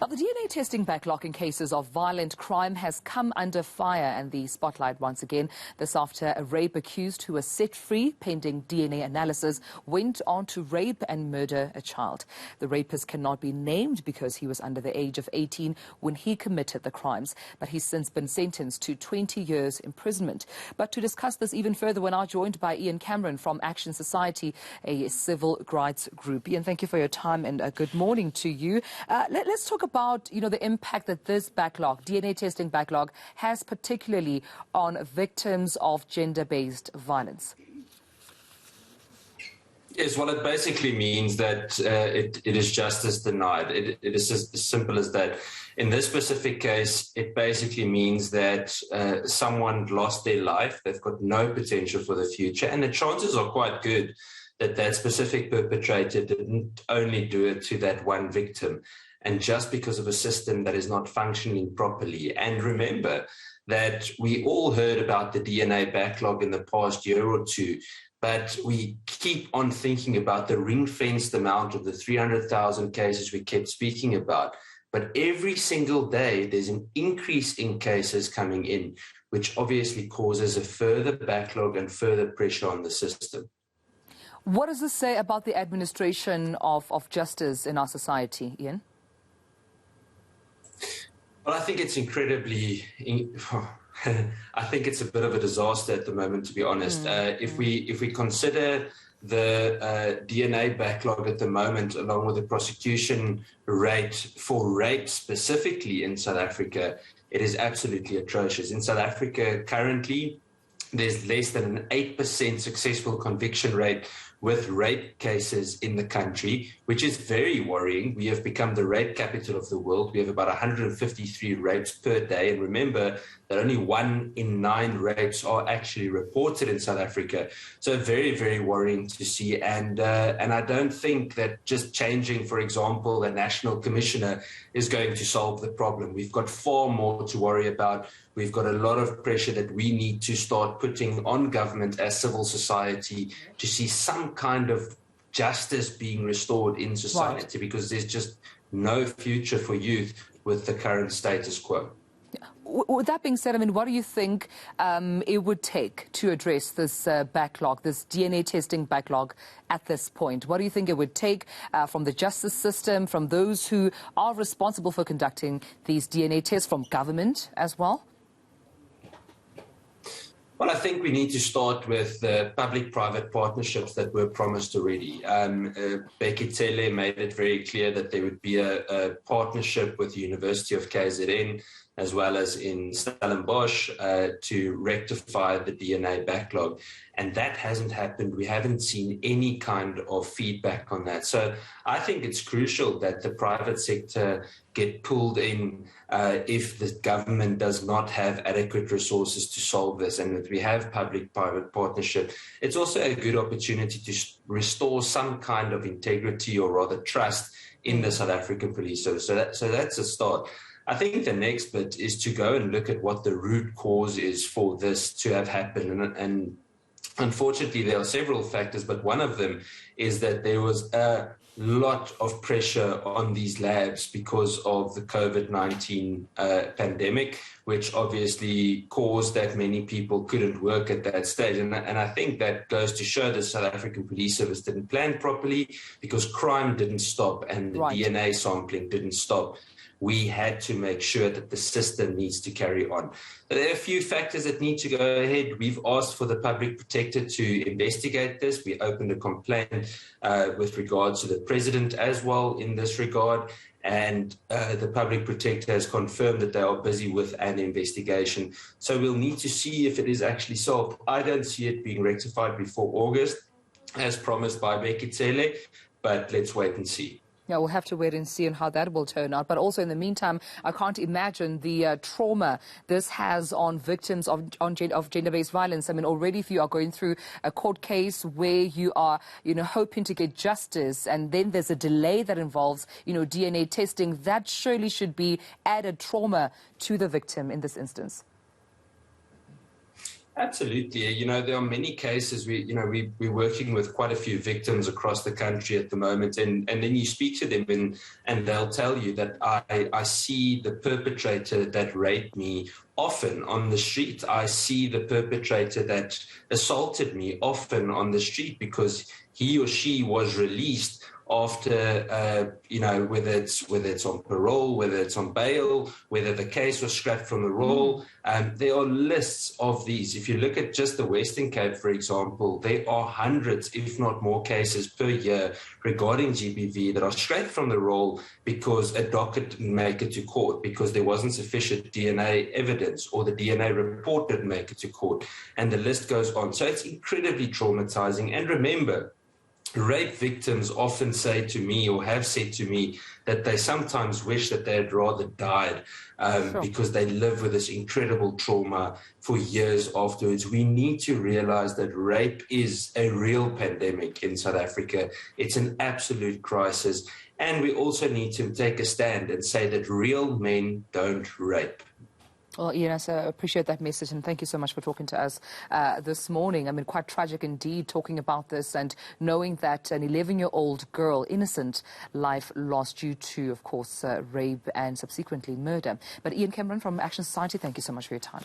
Now, the DNA testing backlog in cases of violent crime has come under fire and the spotlight once again. This after a rape accused who was set free pending DNA analysis went on to rape and murder a child. The rapist cannot be named because he was under the age of 18 when he committed the crimes, but he's since been sentenced to 20 years imprisonment. But to discuss this even further, we're now joined by Ian Cameron from Action Society, a civil rights group. Ian, thank you for your time and good morning to you. Let's talk about, the impact that this backlog, DNA testing backlog, has particularly on victims of gender-based violence. Yes, well, it basically means that it is justice denied. It is as simple as that. In this specific case, it basically means that someone lost their life, they've got no potential for the future, and the chances are quite good that that specific perpetrator didn't only do it to that one victim, and just because of a system that is not functioning properly. And remember that we all heard about the DNA backlog in the past year or two, but we keep on thinking about the ring-fenced amount of the 300,000 cases we kept speaking about. But every single day, there's an increase in cases coming in, which obviously causes a further backlog and further pressure on the system. What does this say about the administration of justice in our society, Ian? Well, I think it's incredibly... I think it's a bit of a disaster at the moment, to be honest. If we consider the DNA backlog at the moment, along with the prosecution rate for rape specifically in South Africa, it is absolutely atrocious. In South Africa, currently, there's less than an 8% successful conviction rate with rape cases in the country, which is very worrying. We have become the rape capital of the world. We have about 153 rapes per day. And remember that only 1 in 9 rapes are actually reported in South Africa. So very, very worrying to see. And I don't think that just changing, for example, the national commissioner is going to solve the problem. We've got far more to worry about. We've got a lot of pressure that we need to start putting on government as civil society to see some kind of justice being restored in society, because there's just no future for youth with the current status quo. With that being said, what do you think it would take to address this backlog, this DNA testing backlog at this point? What do you think it would take from the justice system, from those who are responsible for conducting these DNA tests, from government as well? Well, I think we need to start with the public-private partnerships that were promised already. Backlog made it very clear that there would be a partnership with the University of KZN as well as in Stellenbosch to rectify the DNA backlog. And that hasn't happened. We haven't seen any kind of feedback on that. So I think it's crucial that the private sector get pulled in if the government does not have adequate resources to solve this, and that we have public-private partnership. It's also a good opportunity to restore some kind of integrity, or rather trust, in the South African police. So that's a start. I think the next bit is to go and look at what the root cause is for this to have happened. And unfortunately, there are several factors, but one of them is that there was a lot of pressure on these labs because of the COVID-19 pandemic, which obviously caused that many people couldn't work at that stage. And I think that goes to show the South African Police Service didn't plan properly, because crime didn't stop and the DNA sampling didn't stop. We had to make sure that the system needs to carry on. There are a few factors that need to go ahead. We've asked for the public protector to investigate this. We opened a complaint with regards to the president as well in this regard. And the public protector has confirmed that they are busy with an investigation. So we'll need to see if it is actually solved. I don't see it being rectified before August, as promised by Backlog, but let's wait and see. Yeah, we'll have to wait and see on how that will turn out. But also in the meantime, I can't imagine the trauma this has on victims of gender-based violence. Already if you are going through a court case where you are, hoping to get justice, and then there's a delay that involves, DNA testing, that surely should be added trauma to the victim in this instance. Absolutely. There are many cases we're working with quite a few victims across the country at the moment, and then you speak to them and they'll tell you that I see the perpetrator that raped me often on the street. I see the perpetrator that assaulted me often on the street because he or she was released after, whether it's on parole, whether it's on bail, whether the case was scrapped from the roll. There are lists of these. If you look at just the Western Cape, for example, there are hundreds, if not more, cases per year regarding GBV that are scrapped from the roll because a docket didn't make it to court, because there wasn't sufficient DNA evidence, or the DNA report didn't make it to court, and the list goes on. So it's incredibly traumatizing. And remember, rape victims often say to me, or have said to me, that they sometimes wish that they had rather died because they live with this incredible trauma for years afterwards. We need to realize that rape is a real pandemic in South Africa. It's an absolute crisis. And we also need to take a stand and say that real men don't rape. Well, Ian, I appreciate that message, and thank you so much for talking to us this morning. I mean, quite tragic indeed, talking about this and knowing that an 11-year-old girl, innocent life lost due to, of course, rape and subsequently murder. But Ian Cameron from Action Society, thank you so much for your time.